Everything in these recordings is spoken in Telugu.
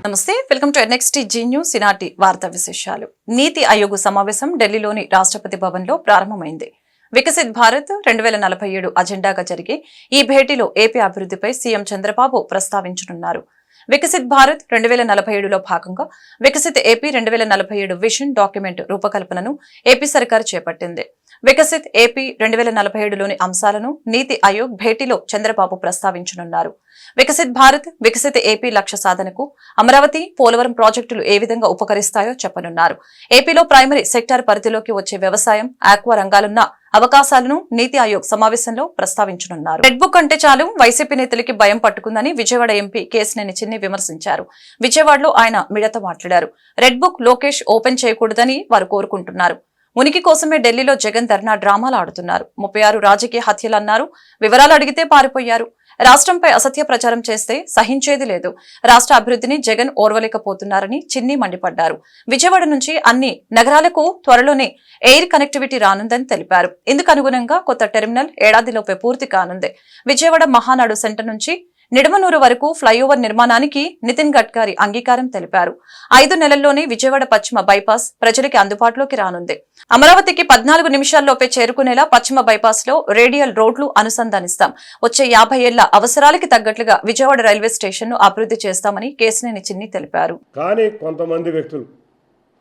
నమస్తే, welcome to Next Zee News. ఈనాటి వార్తా విశేషాలు. నీతి ఆయోగ్ సమావేశం ఢిల్లీలోని రాష్ట్రపతి భవన్లో ప్రారంభమైంది. వికసిత్ భారత్ 2047 అజెండాగా జరిగే ఈ భేటీలో ఏపీ అభివృద్ధిపై సీఎం చంద్రబాబు ప్రస్తావించనున్నారు. వికసిత్ భారత్ 2047లో భాగంగా వికసిత్ ఏపీ 2047 విజన్ డాక్యుమెంట్ రూపకల్పనను ఏపీ సర్కార్ చేపట్టింది. వికసిత్ ఏపీ 2047లోని అంశాలను నీతి ఆయోగ్ భేటీలో చంద్రబాబు ప్రస్తావించనున్నారు. వికసిత్ భారత్, వికసిత్ ఏపీ లక్ష్య సాధనకు అమరావతి, పోలవరం ప్రాజెక్టులు ఏ విధంగా ఉపకరిస్తాయో చెప్పనున్నారు. ఏపీలో ప్రైమరీ సెక్టార్ పరిధిలోకి వచ్చే వ్యవసాయం, ఆక్వా రంగాలున్న అవకాశాలను నీతి ఆయోగ్ సమావేశంలో ప్రస్తావించనున్నారు. రెడ్ బుక్ అంటే చాలు వైసీపీ నేతలకి భయం పట్టుకుందని విజయవాడ ఎంపీ కేశినేని చిన్ని విమర్శించారు. విజయవాడలో ఆయన మీడియాతో మాట్లాడారు. రెడ్ బుక్ లోకేష్ ఓపెన్ చేయకూడదని వారు కోరుకుంటున్నారు. ఉనికి కోసమే ఢిల్లీలో జగన్ ధర్నా డ్రామాలు ఆడుతున్నారు. 36 రాజకీయ హత్యలన్నారు. వివరాలు అడిగితే పారిపోయారు. రాష్ట్రంపై అసత్య ప్రచారం చేస్తే సహించేది లేదు. రాష్ట్ర అభివృద్ధిని జగన్ ఓర్వలేకపోతున్నారని చిన్ని మండిపడ్డారు. విజయవాడ నుంచి అన్ని నగరాలకు త్వరలోనే ఎయిర్ కనెక్టివిటీ రానుందని తెలిపారు. ఇందుకు అనుగుణంగా కొత్త టెర్మినల్ ఏడాదిలోపే పూర్తి కానుంది. విజయవాడ మహానాడు సెంటర్ నుంచి నిడమనూరు వరకు ఫ్లైఓవర్ నిర్మాణానికి నితిన్ గడ్కరీ అంగీకారం తెలిపారు. 5 నెలల్లోనే విజయవాడ పశ్చిమ బైపాస్ ప్రజలకి అందుబాటులోకి రానుంది. అమరావతికి 14 నిమిషాల్లోపే చేరుకునేలా పశ్చిమ బైపాస్ లో రేడియల్ రోడ్లు అనుసంధానిస్తాం. వచ్చే 50 ఏళ్ల అవసరాలకి తగ్గట్లుగా విజయవాడ రైల్వే స్టేషన్ ను అభివృద్ధి చేస్తామని కేశినేని చిన్ని తెలిపారు. కానీ కొంతమంది వ్యక్తులు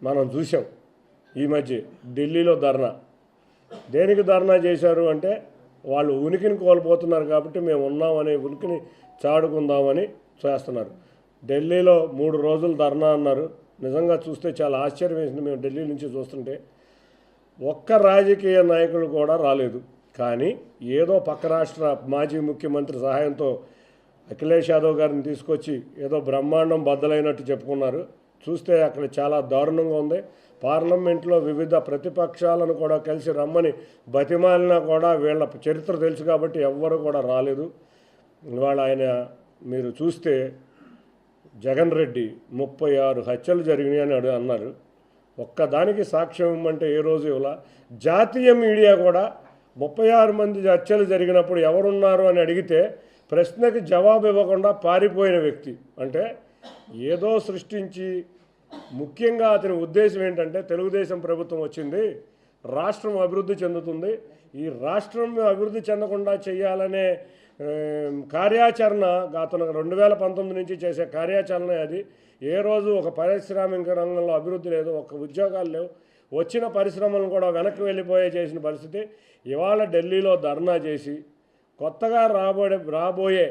మనం చూసాం ఈ మధ్య ఢిల్లీలో ధర్నా. దేనికి ధర్నా చేశారు అంటే వాళ్ళు ఉనికిని కోల్పోతున్నారు కాబట్టి మేము ఉన్నామనే ఉనికిని చాడుకుందామని చేస్తున్నారు. ఢిల్లీలో 3 రోజులు ధర్నా అన్నారు. నిజంగా చూస్తే చాలా ఆశ్చర్యం వేసింది. మేము ఢిల్లీ నుంచి చూస్తుంటే ఒక్క రాజకీయ నాయకులు కూడా రాలేదు. కానీ ఏదో పక్క రాష్ట్ర మాజీ ముఖ్యమంత్రి సహాయంతో అఖిలేష్ యాదవ్ గారిని తీసుకొచ్చి ఏదో బ్రహ్మాండం బద్దలైనట్టు చెప్పుకున్నారు. చూస్తే అక్కడ చాలా దారుణంగా ఉంది. పార్లమెంట్లో వివిధ ప్రతిపక్షాలను కూడా కలిసి రమ్మని బతిమాలినా కూడా వీళ్ళ చరిత్ర తెలుసు కాబట్టి ఎవ్వరు కూడా రాలేదు. ఇవాళ ఆయన మీరు చూస్తే జగన్ రెడ్డి 36 హత్యలు జరిగినాయి అని అన్నారు. ఒక్కదానికి సాక్ష్యం ఇవ్వమంటే ఏ రోజు ఇవ్వాల. జాతీయ మీడియా కూడా 36 మంది హత్యలు జరిగినప్పుడు ఎవరున్నారు అని అడిగితే ప్రశ్నకి జవాబు ఇవ్వకుండా పారిపోయిన వ్యక్తి. అంటే ఏదో సృష్టించి, ముఖ్యంగా అతని ఉద్దేశం ఏంటంటే తెలుగుదేశం ప్రభుత్వం వచ్చింది, రాష్ట్రం అభివృద్ధి చెందుతుంది, ఈ రాష్ట్రం అభివృద్ధి చెందకుండా చేయాలనే కార్యాచరణ అతను 2019 నుంచి చేసే కార్యాచరణ అది. ఏ రోజు ఒక పారిశ్రామిక రంగంలో అభివృద్ధి లేదు, ఒక ఉద్యోగాలు లేవు, వచ్చిన పరిశ్రమలను కూడా వెనక్కి వెళ్ళిపోయే చేసిన పరిస్థితి. ఇవాళ ఢిల్లీలో ధర్నా చేసి కొత్తగా రాబోయే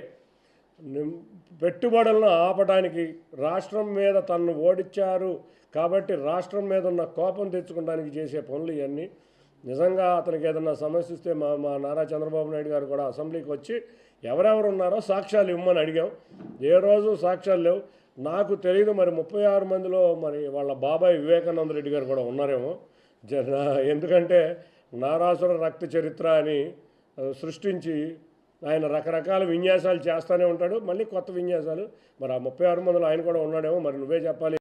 పెట్టుబడులను ఆపడానికి, రాష్ట్రం మీద తనను ఓడించారు కాబట్టి రాష్ట్రం మీద ఉన్న కోపం తెచ్చుకోవడానికి చేసే పనులు ఇవన్నీ. నిజంగా అతనికి ఏదన్నా సమస్య ఇస్తే మా నారా చంద్రబాబు నాయుడు గారు కూడా అసెంబ్లీకి వచ్చి ఎవరెవరు ఉన్నారో సాక్ష్యాలు ఇవ్వమని అడిగాం. ఏ రోజు సాక్ష్యాలు లేవు. నాకు తెలియదు మరి 36 మందిలో మరి వాళ్ళ బాబాయ్ వివేకానంద రెడ్డి గారు కూడా ఉన్నారేమో. ఎందుకంటే నారాసుర రక్త చరిత్ర అని సృష్టించి ఆయన రకరకాల విన్యాసాలు చేస్తూనే ఉంటాడు, మళ్ళీ కొత్త విన్యాసాలు. మరి ఆ 36 మందిలో ఆయన కూడా ఉన్నాడేమో, మరి నువ్వే చెప్పాలి.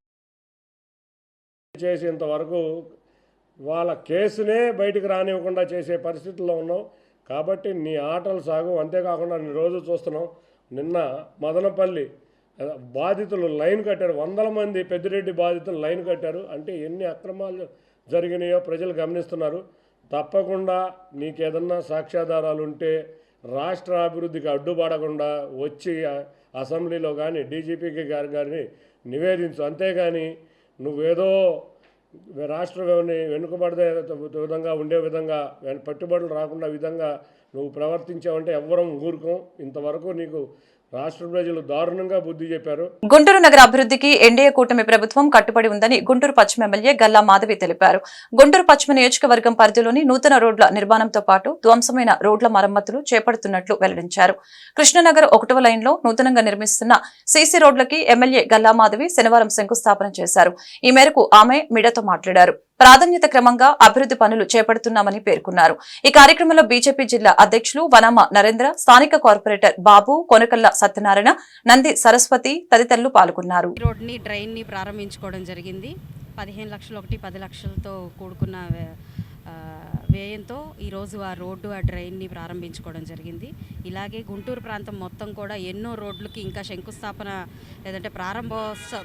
చేసేంతవరకు వాళ్ళ కేసునే బయటికి రానివ్వకుండా చేసే పరిస్థితుల్లో ఉన్నాం. కాబట్టి నీ ఆటలు సాగు. అంతేకాకుండా నీ రోజు చూస్తున్నాం, నిన్న మదనపల్లి బాధితులు లైన్ కట్టారు. 100 మంది పెద్దిరెడ్డి బాధితులు లైన్ కట్టారు. అంటే ఎన్ని అక్రమాలు జరిగినాయో ప్రజలు గమనిస్తున్నారు. తప్పకుండా నీకేదన్నా సాక్ష్యాధారాలు ఉంటే రాష్ట్ర అభివృద్ధికి అడ్డుపడకుండా వచ్చి అసెంబ్లీలో కానీ డీజీపీకి గారిని నివేదించు. అంతేగాని నువ్వేదో రాష్ట్ర వెనుకబడే విధంగా ఉండే విధంగా పెట్టుబడులు రాకుండా విధంగా నువ్వు ప్రవర్తించావంటే ఎవ్వరం ఊరుకోం. ఇంతవరకు నీకు రాష్ట్ర ప్రజలు దారుణంగా బుద్ధి చెప్పారు. గుంటూరు నగర అభివృద్ధికి ఎన్డీఏ కూటమి ప్రభుత్వం కట్టుబడి ఉందని గుంటూరు పశ్చిమ ఎమ్మెల్యే గల్లా మాధవి తెలిపారు. గుంటూరు పశ్చిమ నియోజకవర్గం పరిధిలోని నూతన రోడ్ల నిర్మాణంతో పాటు ధ్వంసమైన రోడ్ల మరమ్మతులు చేపడుతున్నట్లు వెల్లడించారు. కృష్ణనగర్ 1వ లైన్లో నూతనంగా నిర్మిస్తున్న సీసీ రోడ్లకి ఎమ్మెల్యే గల్లా మాధవి శనివారం శంకుస్థాపన చేశారు. ఈ మేరకు ఆమె మీడియాతో మాట్లాడారు. ప్రాధాన్యత క్రమంగా అభివృద్ధి పనులు చేపడుతున్నామని పేర్కొన్నారు. ఈ కార్యక్రమంలో బీజేపీ జిల్లా అధ్యక్షులు వనమ నరేంద్ర, స్థానిక కార్పొరేటర్ బాబు, కొనకల్ల సత్యనారాయణ, నంది సరస్వతి తదితరులు పాల్గొన్నారు. రోడ్ని డ్రైన్ని ప్రారంభించుకోవడం జరిగింది. 15 లక్షలు 10 లక్షలతో కూడుకున్న వ్యయంతో ఈరోజు ఆ రోడ్డు ఆ డ్రైన్ని ప్రారంభించుకోవడం జరిగింది. ఇలాగే గుంటూరు ప్రాంతం మొత్తం కూడా ఎన్నో రోడ్లకి ఇంకా శంకుస్థాపన లేదంటే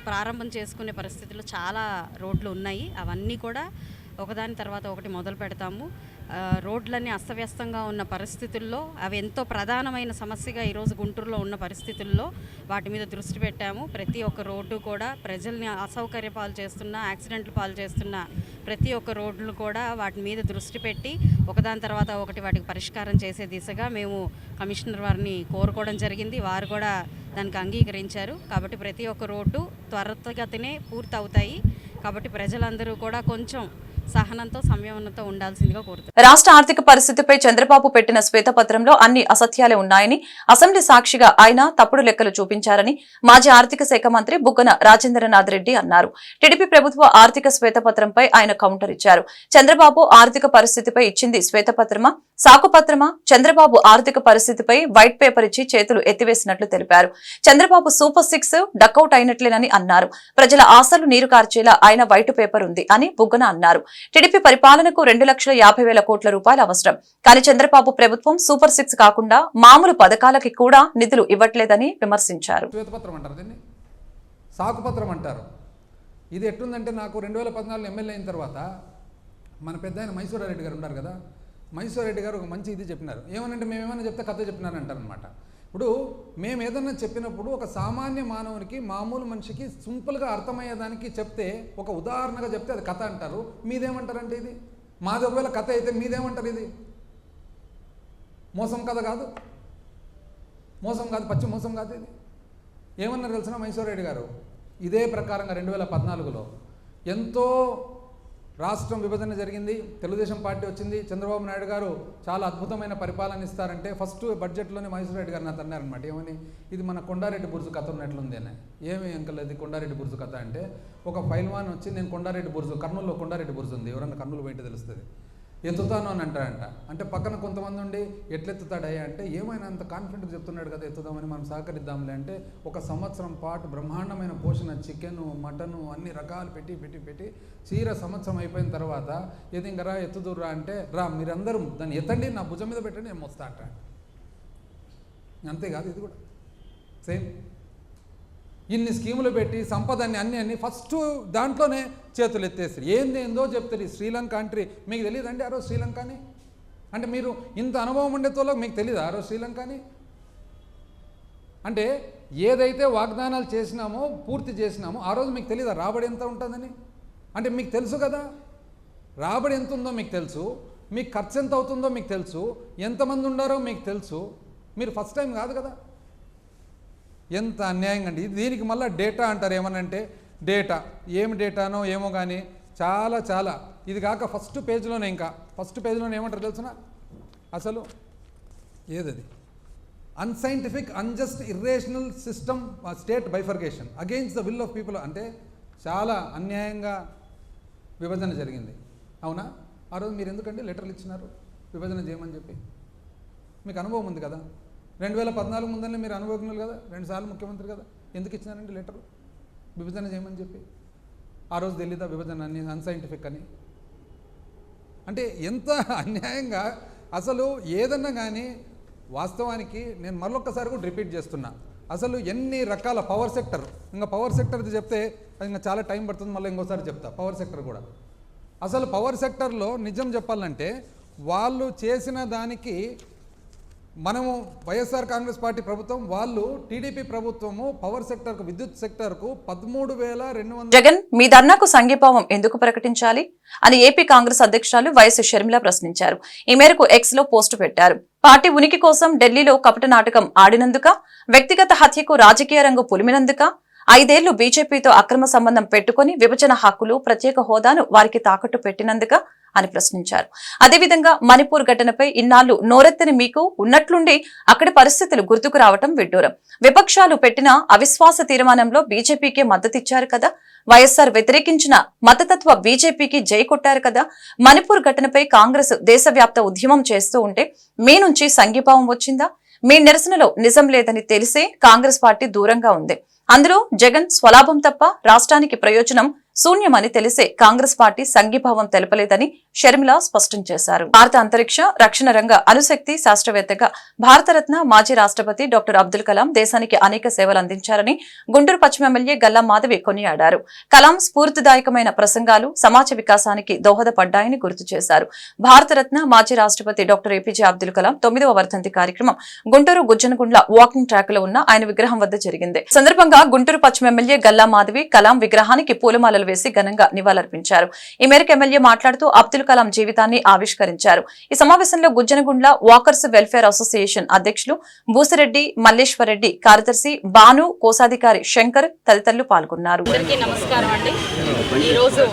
ప్రారంభం చేసుకునే పరిస్థితుల్లో చాలా రోడ్లు ఉన్నాయి. అవన్నీ కూడా ఒకదాని తర్వాత ఒకటి మొదలు పెడతాము. రోడ్లన్నీ అస్తవ్యస్తంగా ఉన్న పరిస్థితుల్లో అవి ఎంతో ప్రధానమైన సమస్యగా ఈరోజు గుంటూరులో ఉన్న పరిస్థితుల్లో వాటి మీద దృష్టి పెట్టాము. ప్రతి ఒక్క రోడ్డు కూడా ప్రజల్ని అసౌకర్య పాలు చేస్తున్న, యాక్సిడెంట్లు పాలు చేస్తున్న ప్రతి ఒక్క రోడ్లు కూడా వాటి మీద దృష్టి పెట్టి ఒకదాని తర్వాత ఒకటి వాటికి పరిష్కారం చేసే దిశగా మేము కమిషనర్ వారిని కోరుకోవడం జరిగింది. వారు కూడా దానికి అంగీకరించారు. కాబట్టి ప్రతి ఒక్క రోడ్డు త్వరితగతినే పూర్తి అవుతాయి. కాబట్టి ప్రజలందరూ కూడా కొంచెం సహనంతో సంయమనంతో ఉండాల్సిందిగా కోరుతున్నారు. రాష్ట్ర ఆర్థిక పరిస్థితిపై చంద్రబాబు పెట్టిన శ్వేతపత్రంలో అన్ని అసత్యాలే ఉన్నాయని, అసెంబ్లీ సాక్షిగా ఆయన తప్పుడు లెక్కలు చూపించారని మాజీ ఆర్థిక శాఖ మంత్రి బుగ్గన రాజేంద్రనాథ్ రెడ్డి అన్నారు. టీడీపీ ప్రభుత్వ ఆర్థిక శ్వేతపత్రంపై ఆయన కౌంటర్ ఇచ్చారు. చంద్రబాబు ఆర్థిక పరిస్థితిపై ఇచ్చింది శ్వేతపత్రమా, సాకుపత్రమా? చంద్రబాబు ఆర్థిక పరిస్థితిపై వైట్ పేపర్ ఇచ్చి చేతులు ఎత్తివేసినట్లు తెలిపారు. చంద్రబాబు సూపర్ 6 డకౌట్ అయినట్లేనని అన్నారు. ప్రజల ఆశలు నీరు కార్చేలా ఆయన వైట్ పేపర్ ఉంది అని బుగ్గన అన్నారు. టీడీపీ పరిపాలనకు 2,50,000 కోట్ల రూపాయలు అవసరం. కానీ చంద్రబాబు ప్రభుత్వం సూపర్ 6 కాకుండా మామూలు పథకాలకి కూడా నిధులు ఇవ్వట్లేదని విమర్శించారు. శ్వేతపత్రం అంటారు, దీన్ని సాకుపత్రం అంటారు. ఇది ఎట్లుందంటే, నాకు 2014 ఎమ్మెల్యే అయిన తర్వాత మన పెద్ద ఆయన మైసూరారెడ్డి గారు ఉన్నారు కదా, మైసూరారెడ్డి గారు ఒక మంచి ఇది చెప్పినారు. ఏమనంటే, మేమేమైనా చెప్తే కథ చెప్పినారంటారనమాట. ఇప్పుడు మేము ఏదన్నా చెప్పినప్పుడు ఒక సామాన్య మానవునికి, మామూలు మనిషికి సింపుల్గా అర్థమయ్యేదానికి చెప్తే, ఒక ఉదాహరణగా చెప్తే అది కథ అంటారు. మీదేమంటారంటే ఇది మాది ఒకవేళ కథ అయితే మీదేమంటారు? ఇది మోసం కథ కాదు, మోసం కాదు, పచ్చి మోసం కాదు. ఇది ఏమన్నారు తెలిసిన మైసూరారెడ్డి గారు, ఇదే ప్రకారంగా 2014లో ఎంతో రాష్ట్రం విభజన జరిగింది, తెలుగుదేశం పార్టీ వచ్చింది, చంద్రబాబు నాయుడు గారు చాలా అద్భుతమైన పరిపాలన ఇస్తారంటే ఫస్ట్ బడ్జెట్లోనే మైసూరారెడ్డి గారు నాతో అన్నారనమాట. ఏమని, ఇది మన కొండారెడ్డి బుర్జు కథ ఉన్నట్లుంది అని. ఏమి అంకల్ అది కొండారెడ్డి బుర్జు కథ అంటే, ఒక పైల్వాన్ వచ్చి నేను కొండారెడ్డి బుర్జు, కర్నూలులో కొండారెడ్డి బుర్జు ఉంది, ఎవరన్నా కర్నూలు పోయింటే తెలుస్తుంది, ఎత్తుతాను అని అంటాడంట. అంటే పక్కన కొంతమంది ఉండి ఎట్లెత్తుతాడయ్యా అంటే, ఏమైనా అంత కాన్ఫిడెంట్గా చెప్తున్నాడు కదా ఎత్తుదామని మనం సహకరిద్దాంలే అంటే, 1 సంవత్సరం పాటు బ్రహ్మాండమైన పోషణ, చికెను, మటను అన్ని రకాలు పెట్టి చీర సంవత్సరం అయిపోయిన తర్వాత ఏది ఇంకా రా ఎత్తుదురా అంటే, రా మీరందరూ దాన్ని ఎత్తండి, నా భుజం మీద పెట్టండి, నేను మోస్తా అంట. అంతేకాదు ఇది కూడా సేమ్. ఇన్ని స్కీములు పెట్టి సంపదని అన్ని ఫస్ట్ దాంట్లోనే చేతులు ఎత్తేస్తారు. ఏందో చెప్తారు. శ్రీలంక కంట్రీ మీకు తెలియదండి ఆ రోజు శ్రీలంకని? అంటే మీరు ఇంత అనుభవం ఉండేతోలో మీకు తెలియదు ఆ రోజు శ్రీలంకని? అంటే ఏదైతే వాగ్దానాలు చేసినామో, పూర్తి చేసినామో ఆ రోజు మీకు తెలియదా రాబడి ఎంత ఉంటుందని? అంటే మీకు తెలుసు కదా, రాబడి ఎంత ఉందో మీకు తెలుసు, మీకు ఖర్చు ఎంత అవుతుందో మీకు తెలుసు, ఎంతమంది ఉండారో మీకు తెలుసు. మీరు ఫస్ట్ టైం కాదు కదా. ఎంత అన్యాయంగా అండి. దీనికి మళ్ళీ డేటా అంటారు. ఏమనంటే డేటా, ఏమి డేటానో ఏమో కానీ చాలా ఇది కాక ఫస్ట్ పేజ్లోనే ఏమంటారు తెలుసునా? అసలు ఏదది, unscientific, unjust, irrational system state bifurcation against the will of people. అంటే చాలా అన్యాయంగా విభజన జరిగింది. అవునా? ఆ రోజు మీరు ఎందుకంటే లెటర్లు ఇచ్చినారు విభజన చేయమని చెప్పి? మీకు అనుభవం ఉంది కదా, 2014 ముందరనే మీరు అనుభవజ్ఞులు కదా, 2 సార్లు ముఖ్యమంత్రి కదా, ఎందుకు ఇచ్చినారండి లెటరు విభజన చేయమని చెప్పి? ఆ రోజు తెలీదా విభజన అని అన్సైంటిఫిక్ అని? అంటే ఎంత అన్యాయంగా అసలు ఏదన్నా కానీ. వాస్తవానికి నేను మరొకసారి కూడా రిపీట్ చేస్తున్నా, అసలు ఎన్ని రకాల పవర్ సెక్టర్, ఇంకా పవర్ సెక్టర్ది చెప్తే ఇంకా చాలా టైం పడుతుంది, మళ్ళీ ఇంకోసారి చెప్తా పవర్ సెక్టర్ కూడా. అసలు పవర్ సెక్టర్లో నిజం చెప్పాలంటే వాళ్ళు చేసిన దానికి మనము వైఎస్ఆర్ కాంగ్రెస్ పార్టీ ప్రభుత్వం, వాళ్ళు టీడీపీ ప్రభుత్వము పవర్ సెక్టర్కు, విద్యుత్ సెక్టర్కు 13,200. జగన్ మీ ధర్నాకు సంఘీభావం ఎందుకు ప్రకటించాలి అని ఏపీ కాంగ్రెస్ అధ్యక్షురాలు వైఎస్ షర్మిల ప్రశ్నించారు. ఈ మేరకు ఎక్స్ లో పోస్టు పెట్టారు. పార్టీ ఉనికి కోసం ఢిల్లీలో కపట నాటకం ఆడినందుక, వ్యక్తిగత హత్యకు రాజకీయ రంగు పులిమినందుక, 5 ఏళ్లు బీజేపీతో అక్రమ సంబంధం పెట్టుకుని విభజన హక్కులు, ప్రత్యేక హోదాను వారికి తాకట్టు పెట్టినందుక అని ప్రశ్నించారు. అదేవిధంగా మణిపూర్ ఘటనపై ఇన్నాళ్లు నోరెత్తని మీకు ఉన్నట్లుండి అక్కడి పరిస్థితులు గుర్తుకు రావటం విడ్డూరం. విపక్షాలు పెట్టిన అవిశ్వాస తీర్మానంలో బీజేపీకే మద్దతిచ్చారు కదా, వైఎస్ఆర్ వ్యతిరేకించిన మతతత్వ బీజేపీకి జై కొట్టారు కదా. మణిపూర్ ఘటనపై కాంగ్రెస్ దేశవ్యాప్త ఉద్యమం చేస్తూ ఉంటే మీ నుంచి సంఘీభావం వచ్చిందా? మీ నిరసనలో నిజం లేదని తెలిసే కాంగ్రెస్ పార్టీ దూరంగా ఉంది. అందులో జగన్ స్వలాభం తప్ప రాష్ట్రానికి ప్రయోజనం శూన్యమని తెలిసే కాంగ్రెస్ పార్టీ సంఘీభావం తెలపలేదని షర్మిల స్పష్టం చేశారు. భారత అంతరిక్ష రక్షణ రంగ అణుశక్తి శాస్త్రవేత్తగా భారతరత్న మాజీ రాష్ట్రపతి డాక్టర్ అబ్దుల్ కలాం దేశానికి అనేక సేవలు అందించారని గుంటూరు పశ్చిమ ఎమ్మెల్యే గల్లా మాధవి కొనియాడారు. కలాం స్ఫూర్తిదాయకమైన ప్రసంగాలు సమాజ వికాసానికి దోహదపడ్డాయని గుర్తు చేశారు. భారతరత్న మాజీ రాష్ట్రపతి డాక్టర్ ఏపీజే అబ్దుల్ కలాం 9వ వర్ధంతి కార్యక్రమం గుంటూరు గుజ్జనగుండ్ల వాకింగ్ ట్రాక్ లో ఉన్న ఆయన విగ్రహం వద్ద జరిగింది. ఈ సందర్భంగా గుంటూరు పశ్చిమ ఎమ్మెల్యే గల్లా మాధవి కలాం విగ్రహానికి పూలమాలలు వేసి ఘనంగా నివాళులర్పించారు. ఈ మేరకు ఎమ్మెల్యే మాట్లాడుతూ అబ్దుల్ కలాం జీవితాన్ని ఆవిష్కరించారు. ఈ సమావేశంలో గుజ్జనగుండ్ల వాకర్స్ వెల్ఫేర్ అసోసియేషన్ అధ్యక్షులు బూసిరెడ్డి మల్లేశ్వరరెడ్డి, కార్యదర్శి బాను, కోశాధికారి శంకర్ తదితరులు పాల్గొన్నారు. అందరికీ నమస్కారం అండి. ఈరోజు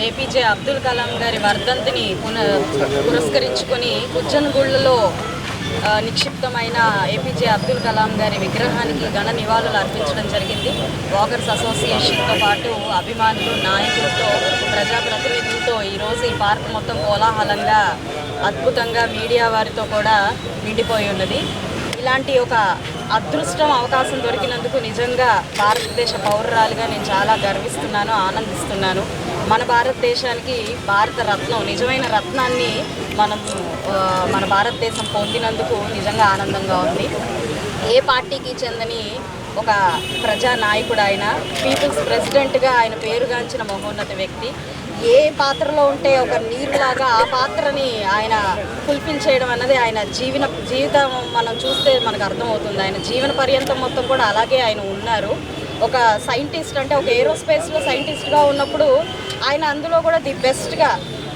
ఏపీజే అబ్దుల్ కలాం గారి వర్ధంతిని పురస్కరించుకొని గుజ్జనగుండ్లలో నిక్షిప్తమైన ఏపీజే అబ్దుల్ కలాం గారి విగ్రహానికి ఘన నివాళులు అర్పించడం జరిగింది. వాకర్స్ అసోసియేషన్తో పాటు అభిమానులు, నాయకులతో, ప్రజాప్రతినిధులతో ఈరోజు ఈ పార్క్ మొత్తం కోలాహలంగా, అద్భుతంగా మీడియా వారితో కూడా నిండిపోయి ఉన్నది. ఇలాంటి ఒక అదృష్టం, అవకాశం దొరికినందుకు నిజంగా భారతదేశ పౌరురాలుగా నేను చాలా గర్విస్తున్నాను, ఆనందిస్తున్నాను. మన భారతదేశానికి భారత రత్నం, నిజమైన రత్నాన్ని మన భారతదేశం పొందినందుకు నిజంగా ఆనందంగా ఉంది. ఏ పార్టీకి చెందని ఒక ప్రజానాయకుడు ఆయన, పీపుల్స్ ప్రెసిడెంట్గా ఆయన పేరుగాంచిన మహోన్నత వ్యక్తి. ఏ పాత్రలో ఉంటే ఒక నీరులాగా ఆ పాత్రని ఆయన ఫుల్ఫిల్ చేయడం అన్నది ఆయన జీవితం మనం చూస్తే మనకు అర్థమవుతుంది. ఆయన జీవన పర్యంతం మొత్తం కూడా అలాగే ఆయన ఉన్నారు. ఒక సైంటిస్ట్, అంటే ఒక ఏరోస్పేస్లో సైంటిస్ట్గా ఉన్నప్పుడు ఆయన అందులో కూడా ది బెస్ట్గా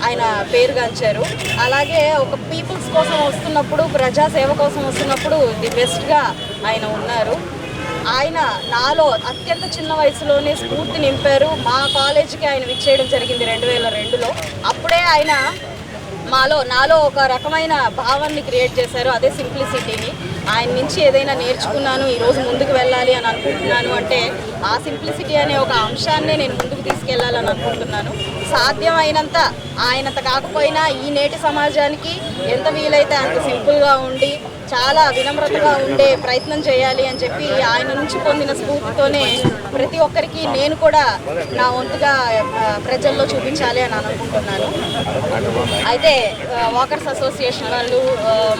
ఆయన పేరుగాంచారు. అలాగే ఒక పీపుల్స్ కోసం వస్తున్నప్పుడు, ప్రజాసేవ కోసం వస్తున్నప్పుడు ది బెస్ట్గా ఆయన ఉన్నారు. ఆయన నాలో అత్యంత చిన్న వయసులోనే స్ఫూర్తి నింపారు. మా కాలేజీకి ఆయన విచ్చేయడం జరిగింది 2002లో. అప్పుడే ఆయన నాలో ఒక రకమైన భావాన్ని క్రియేట్ చేశారు, అదే సింప్లిసిటీని. ఆయన నుంచి ఏదైనా నేర్చుకున్నాను, ఈరోజు ముందుకు వెళ్ళాలి అని అనుకుంటున్నాను అంటే ఆ సింప్లిసిటీ అనే ఒక అంశాన్నే నేను ముందుకు తీసుకెళ్లాలని అనుకుంటున్నాను. సాధ్యమైనంత ఆయనంత కాకపోయినా ఈ నేటి సమాజానికి ఎంత వీలైతే అంత సింపుల్గా ఉండి చాలా వినమ్రతగా ఉండే ప్రయత్నం చేయాలి అని చెప్పి ఆయన నుంచి పొందిన స్ఫూర్తితోనే ప్రతి ఒక్కరికి నేను కూడా నా వంతుగా ప్రజల్లో చూపించాలి అని అనుకుంటున్నాను. అయితే వాకర్స్ అసోసియేషన్ వాళ్ళు,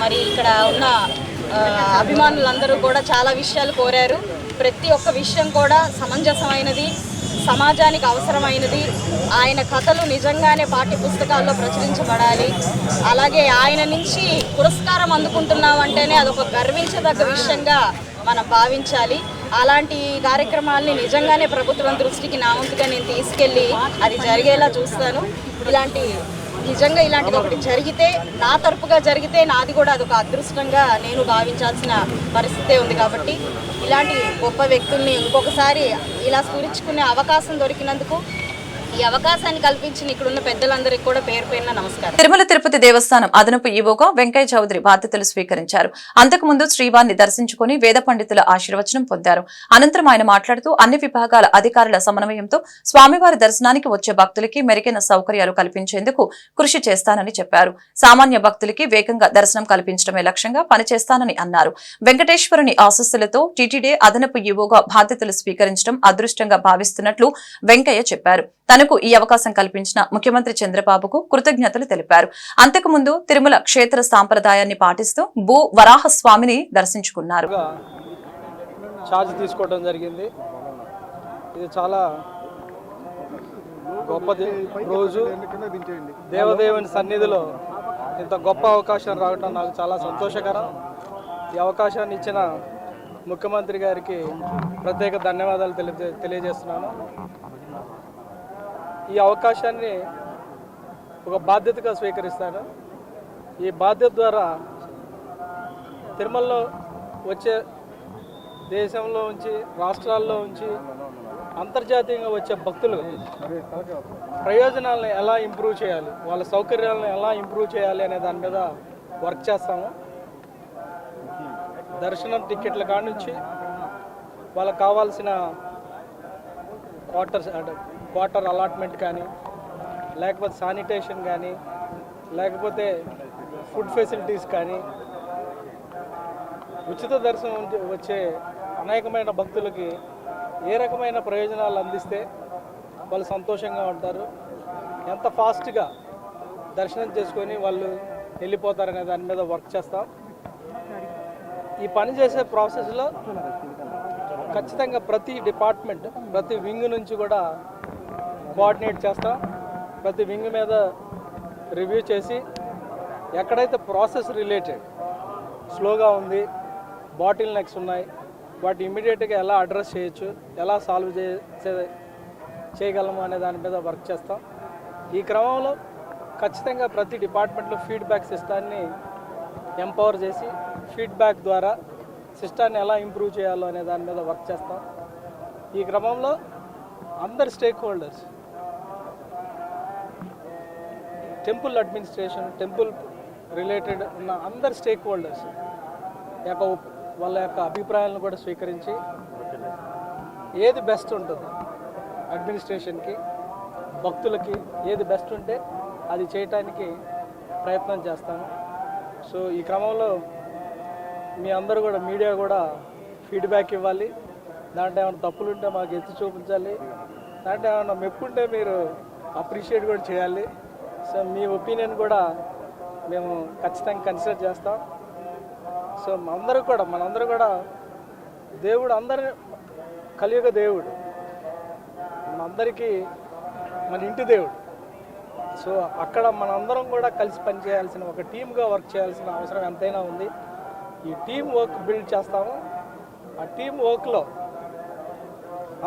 మరి ఇక్కడ ఉన్న అభిమానులందరూ కూడా చాలా విషయాలు కోరారు. ప్రతి ఒక్క విషయం కూడా సమంజసమైనది, సమాజానికి అవసరమైనది. ఆయన కథలు నిజంగానే పాఠ్య పుస్తకాల్లో ప్రచురించబడాలి. అలాగే ఆయన నుంచి పురస్కారం అందుకుంటున్నామంటేనే అదొక గర్వించదగ్గ విషయంగా మనం భావించాలి. అలాంటి కార్యక్రమాలని నిజంగానే ప్రభుత్వం దృష్టికి నా వంతుగా నేను తీసుకెళ్ళి అది జరిగేలా చూస్తాను. ఇలాంటిది ఒకటి జరిగితే, నా తరపుగా జరిగితే నాది కూడా అదొక అదృష్టంగా నేను భావించాల్సిన పరిస్థితే ఉంది. కాబట్టి ఇలాంటి గొప్ప వ్యక్తుల్ని ఇంకొకసారి ఇలా స్ఫురించుకునే అవకాశం దొరికినందుకు, ఈ అవకాశాన్ని కల్పించిన ఇక్కడున్న పెద్దలందరికీ కూడా పేరు పేరున నమస్కారం. తిరుమల తిరుపతి దేవస్థానం అదనపు ఈవోగా వెంకయ్య చౌదరి బాధ్యతలు స్వీకరించారు. అంతకుముందు శ్రీవారిని దర్శించుకుని వేద పండితుల ఆశీర్వచనం పొందారు. అనంతరం ఆయన మాట్లాడుతూ అన్ని విభాగాల అధికారుల సమన్వయంతో స్వామివారి దర్శనానికి వచ్చే భక్తులకి మెరుగైన సౌకర్యాలు కల్పించేందుకు కృషి చేస్తానని చెప్పారు. సామాన్య భక్తులకి వేగంగా దర్శనం కల్పించడమే లక్ష్యంగా పనిచేస్తానని అన్నారు. వెంకటేశ్వరుని ఆశీస్సులతో టీటీడీ అదనపు ఈవోగా బాధ్యతలు స్వీకరించడం అదృష్టంగా భావిస్తున్నట్లు వెంకయ్య చెప్పారు. తనకు ఈ అవకాశం కల్పించిన ముఖ్యమంత్రి చంద్రబాబుకు కృతజ్ఞతలు తెలిపారు. అంతకుముందు తిరుమల క్షేత్ర సాంప్రదాయాన్ని పాటిస్తూ భూ వరాహస్వామిని దర్శించుకున్నారు. ఛార్జ్ తీసుకోవడం జరిగింది. ఇది చాలా గొప్ప రోజు. దేవదేవుని సన్నిధిలో ఇంత గొప్ప అవకాశం రావటం నాకు చాలా సంతోషకరం. ఈ అవకాశాన్ని ఇచ్చిన ముఖ్యమంత్రి గారికి ప్రత్యేక ధన్యవాదాలు తెలియజేస్తున్నాను. ఈ అవకాశాన్ని ఒక బాధ్యతగా స్వీకరిస్తాను. ఈ బాధ్యత ద్వారా తిరుమలలో వచ్చే దేశంలో ఉంచి, రాష్ట్రాల్లో ఉంచి, అంతర్జాతీయంగా వచ్చే భక్తులు ప్రయోజనాలను ఎలా ఇంప్రూవ్ చేయాలి, వాళ్ళ సౌకర్యాలను ఎలా ఇంప్రూవ్ చేయాలి అనే దాని మీద వర్క్ చేస్తాము. దర్శనం టికెట్ల కాడి నుంచి వాళ్ళకి కావాల్సిన క్వార్టర్ అలాట్మెంట్ కానీ, లేకపోతే శానిటేషన్ కానీ, లేకపోతే ఫుడ్ ఫెసిలిటీస్ కానీ, ఉచిత దర్శనం వచ్చే అనేకమైన భక్తులకి ఏ రకమైన ప్రయోజనాలు అందిస్తే వాళ్ళు సంతోషంగా ఉంటారు. ఎంత ఫాస్ట్గా దర్శనం చేసుకొని వాళ్ళు వెళ్ళిపోతారనే దాని మీద వర్క్ చేస్తాం. ఈ పని చేసే ప్రాసెస్లో ఖచ్చితంగా ప్రతి డిపార్ట్మెంట్, ప్రతి వింగ్ నుంచి కూడా కోఆర్డినేట్ చేస్తాం. ప్రతి వింగ్ మీద రివ్యూ చేసి ఎక్కడైతే ప్రాసెస్ రిలేటెడ్ స్లోగా ఉంది, బాటిల్ నెక్స్ ఉన్నాయి, వాటి ఇమీడియట్గా ఎలా అడ్రస్ చేయొచ్చు, ఎలా సాల్వ్ చేయగలము అనే దాని మీద వర్క్ చేస్తాం. ఈ క్రమంలో ఖచ్చితంగా ప్రతి డిపార్ట్మెంట్లో ఫీడ్బ్యాక్ సిస్టాన్ని ఎంపవర్ చేసి ఫీడ్బ్యాక్ ద్వారా సిస్టాన్ని ఎలా ఇంప్రూవ్ చేయాలో అనే దాని మీద వర్క్ చేస్తాం. ఈ క్రమంలో అందరు stake holders, temple administration, temple related ఉన్న అందరు స్టేక్ హోల్డర్స్ వాళ్ళ యొక్క అభిప్రాయాలను కూడా స్వీకరించి ఏది బెస్ట్ ఉంటుందో అడ్మినిస్ట్రేషన్కి, భక్తులకి ఏది బెస్ట్ ఉంటే అది చేయటానికి ప్రయత్నం చేస్తాను. సో ఈ క్రమంలో మీ అందరూ కూడా, మీడియా కూడా ఫీడ్బ్యాక్ ఇవ్వాలి. దాంట్లో ఏమైనా తప్పులు ఉంటే మాకు ఎత్తి చూపించాలి. దాంట్లో ఏమైనా మెప్పు ఉంటే మీరు అప్రిషియేట్ కూడా చేయాలి. సో మీ ఒపీనియన్ కూడా మేము ఖచ్చితంగా కన్సిడర్ చేస్తాం. సో మనందరూ కూడా దేవుడు, అందరి కలియుగ దేవుడు, మనందరికీ మన ఇంటి దేవుడు. సో అక్కడ మనందరం కూడా కలిసి పనిచేయాల్సిన, ఒక టీమ్గా వర్క్ చేయాల్సిన అవసరం ఎంతైనా ఉంది. ఈ టీం వర్క్ బిల్డ్ చేస్తాము. ఆ టీం వర్క్లో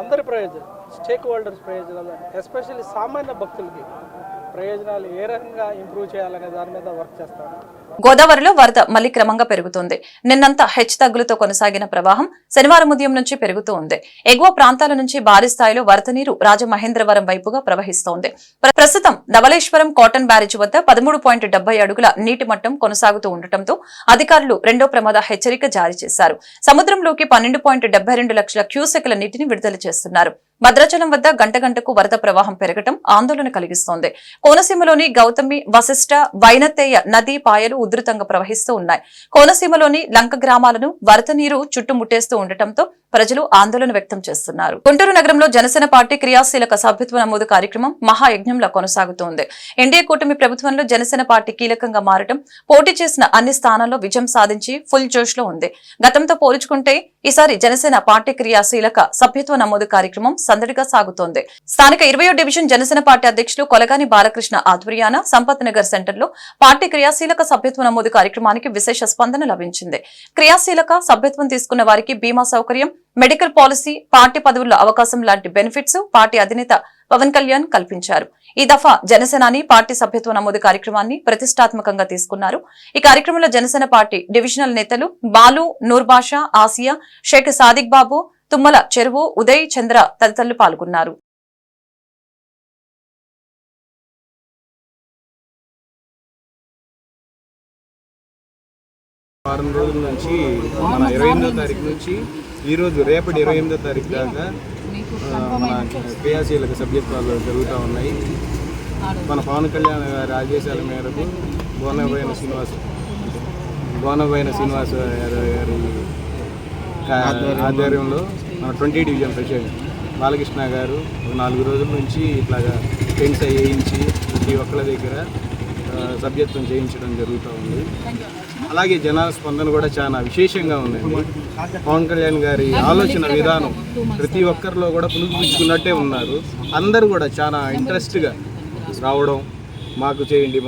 అందరి ప్రయోజనం, స్టేక్ హోల్డర్స్ ప్రయోజనాలు, ఎస్పెషల్లీ సామాన్య భక్తులకి ప్రయోజనాలు ఏ రకంగా ఇంప్రూవ్ చేయాలనే దాని మీద వర్క్ చేస్తాము. గోదావరిలో వరద మళ్లీ క్రమంగా పెరుగుతోంది. నిన్నంతా హెచ్చుతగ్గులతో కొనసాగిన ప్రవాహం శనివారం ఉదయం నుంచి పెరుగుతూ ఉంది. ఎగువ ప్రాంతాల నుంచి భారీ స్థాయిలో వరద నీరు రాజమహేంద్రవరం వైపుగా ప్రవహిస్తోంది. ప్రస్తుతం ధవళేశ్వరం కాటన్ బ్యారేజ్ వద్ద 13.70 అడుగుల నీటి మట్టం కొనసాగుతూ ఉండటంతో అధికారులు రెండో ప్రమాద హెచ్చరిక జారీ చేశారు. సముద్రంలోకి 12.72 లక్షల క్యూసెక్ల నీటిని విడుదల చేస్తున్నారు. భద్రాచలం వద్ద గంట గంటకు వరద ప్రవాహం పెరగటం ఆందోళన కలిగిస్తోంది. కోనసీమలోని గౌతమి, వశిష్ట, వైనతేయ నదీ పాయలు ఉధృతంగా ప్రవహిస్తూ ఉన్నాయి. కోనసీమలోని లంక గ్రామాలను వరద నీరు చుట్టుముట్టేస్తూ ఉండటంతో ప్రజలు ఆందోళన వ్యక్తం చేస్తున్నారు. గుంటూరు నగరంలో జనసేన పార్టీ క్రియాశీలక సభ్యత్వ నమోదు కార్యక్రమం మహాయజ్ఞంలా కొనసాగుతోంది. ఎన్డీఏ కూటమి ప్రభుత్వంలో జనసేన పార్టీ కీలకంగా మారటం, పోటీ చేసిన అన్ని స్థానాల్లో విజయం సాధించి ఫుల్ జోష్ లో ఉంది. గతంతో పోల్చుకుంటే ఈసారి జనసేన పార్టీ క్రియాశీలక సభ్యత్వ నమోదు కార్యక్రమం సందడిగా సాగుతోంది. స్థానిక 20వ డివిజన్ జనసేన పార్టీ అధ్యక్షులు కొలగాని బాలకృష్ణ ఆధ్వర్యాన సంపత్ నగర్ సెంటర్ లో పార్టీ క్రియాశీలక సభ్యత్వ నమోదు కార్యక్రమానికి విశేష స్పందన లభించింది. క్రియాశీలక సభ్యత్వం తీసుకున్న వారికి బీమా సౌకర్యం, మెడికల్ పాలసీ, పార్టీ పదవుల్లో అవకాశం లాంటి బెనిఫిట్స్ పార్టీ అధినేత పవన్ కళ్యాణ్ కల్పించారు. ఈ దఫా జనసేనాని పార్టీ సభ్యత్వ నమోదు కార్యక్రమాన్ని ప్రతిష్టాత్మకంగా తీసుకున్నారు. ఈ కార్యక్రమంలో జనసేన పార్టీ డివిజనల్ నేతలు బాలు, నూర్బాషా, ఆసియా, షేక్ సాదిక్ బాబు, తుమ్మల చెరువు, ఉదయ్ చంద్ర తదితరులు పాల్గొన్నారు. వారం రోజుల నుంచి మన 28వ తారీఖు నుంచి ఈరోజు రేపటి 28వ తారీఖు దాకా మన క్రియాశీలక సభ్యత్వాలు జరుగుతూ ఉన్నాయి. మన పవన్ కళ్యాణ్ గారి ఆదేశాల మేరకు బోనబోయిన శ్రీనివాస్ గారి ఆధ్వర్యంలో మన 20 డివిజన్ ప్రెసిడెంట్ బాలకృష్ణ గారు 4 రోజుల నుంచి ఇట్లాగా టెంట్స్ వేయించి ప్రతి ఒక్కరి దగ్గర సభ్యత్వం చేయించడం జరుగుతూ ఉంది. అలాగే జనాల స్పందన కూడా చాలా విశేషంగా ఉందండి. పవన్ కళ్యాణ్ గారి ఆలోచన విధానం ప్రతి ఒక్కరిలో కూడా పులుపుచ్చుకున్నట్టే ఉన్నారు. అందరూ కూడా చాలా ఇంట్రెస్ట్గా రావడం, మాకు చేయండి.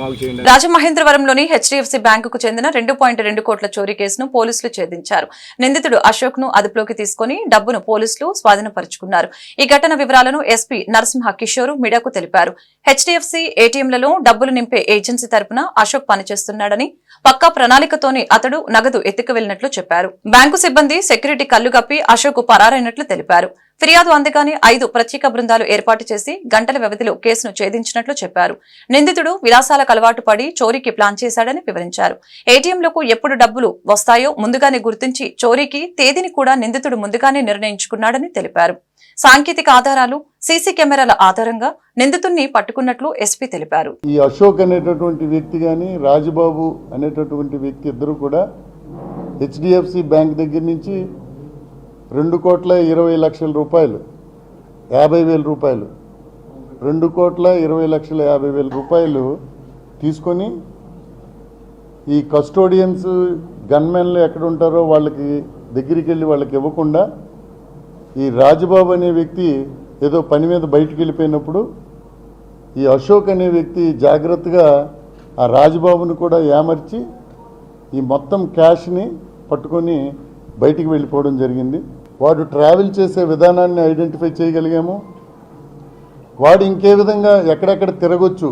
రాజమహేంద్రవరంలోని హెచ్డిఎఫ్సి బ్యాంకుకు చెందిన 2.2 కోట్ల చోరీ కేసును పోలీసులు ఛేదించారు. నిందితుడు అశోక్ ను అదుపులోకి తీసుకుని డబ్బును పోలీసులు స్వాధీనపరుచుకున్నారు. ఈ ఘటన వివరాలను ఎస్పీ నరసింహ కిషోర్ మీడియాకు తెలిపారు. హెచ్డిఎఫ్సి ఏటీఎంలలో డబ్బులు నింపే ఏజెన్సీ తరపున అశోక్ పనిచేస్తున్నాడని, పక్కా ప్రణాళికతోనే అతడు నగదు ఎత్తుకు వెళ్లినట్లు చెప్పారు. బ్యాంకు సిబ్బంది సెక్యూరిటీ కళ్లుగప్పి అశోక్ పరారైనట్లు తెలిపారు. ఫిర్యాదు అందగానే 5 ప్రత్యేక బృందాలు ఏర్పాటు చేసి గంటల వ్యవధిలో కేసును ఛేదించినట్లు చెప్పారు. నిందితుడు విలాసాలకు అలవాటు పడి చోరీకి ప్లాన్ చేశాడని వివరించారు. ఏటీఎంలకు ఎప్పుడు డబ్బులు వస్తాయో ముందుగానే గుర్తించి చోరీకి తేదీని కూడా నిందితుడు ముందుగానే నిర్ణయించుకున్నాడని తెలిపారు. సాంకేతిక ఆధారాలు, సీసీ కెమెరాల ఆధారంగా నిందితుడిని పట్టుకున్నట్లు ఎస్పీ తెలిపారు. ఈ అశోక్ అనేటటువంటి వ్యక్తి కానీ రాజుబాబు అనేటటువంటి వ్యక్తి ఇద్దరు కూడా హెచ్డిఎఫ్సి బ్యాంక్ దగ్గర నుంచి 2,20,00,000 రూపాయలు, 50,000 రూపాయలు 2,20,50,000 రూపాయలు తీసుకొని ఈ కస్టోడియన్స్ గన్మెన్లు ఎక్కడ ఉంటారో వాళ్ళకి దగ్గరికి వెళ్ళి వాళ్ళకి ఇవ్వకుండా ఈ రాజబాబు అనే వ్యక్తి ఏదో పని మీద బయటికి వెళ్ళిపోయినప్పుడు ఈ అశోక్ అనే వ్యక్తి జాగ్రత్తగా ఆ రాజబాబును కూడా ఏమర్చి ఈ మొత్తం క్యాష్ని పట్టుకొని బయటికి వెళ్ళిపోవడం జరిగింది. వాడు ట్రావెల్ చేసే విధానాన్ని ఐడెంటిఫై చేయగలిగాము. వాడు ఇంకే విధంగా ఎక్కడెక్కడ తిరగొచ్చు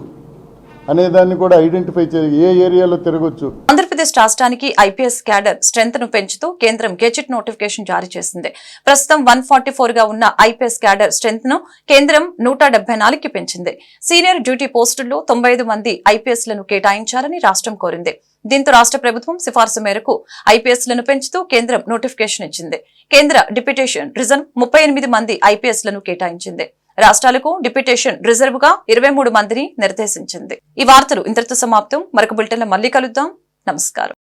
అనేదాన్ని కూడా ఐడెంటిఫై చేయాలి, ఏ ఏరియాలో తిరగొచ్చు. ఆంధ్రప్రదేశ్ రాష్ట్రానికి ఐపీఎస్ క్యాడర్ స్ట్రెంత్ ను పెంచుతూ కేంద్రం గెజిట్ నోటిఫికేషన్ జారీ చేసింది. ప్రస్తుతం 144 గా ఉన్న ఐపీఎస్ క్యాడర్ స్ట్రెంత్ ను కేంద్రం 174కి పెంచింది. సీనియర్ డ్యూటీ పోస్టుల్లో 95 మంది ఐపీఎస్ లను కేటాయించాలని రాష్ట్రం కోరింది. దీంతో రాష్ట్ర ప్రభుత్వం సిఫార్సు మేరకు ఐపీఎస్ లను పెంచుతూ కేంద్రం నోటిఫికేషన్ ఇచ్చింది. కేంద్ర డిప్యూటేషన్ రిజర్వ్ 38 మంది ఐపీఎస్ లను కేటాయించింది. రాష్ట్రాలకు డిప్యూటేషన్ రిజర్వ్ గా 23 మందిని నిర్దేశించింది. ఈ వార్తలు ఇంతటితో సమాప్తం. మరొక బులెటిన్లో మళ్ళీ కలుద్దాం. నమస్కారం.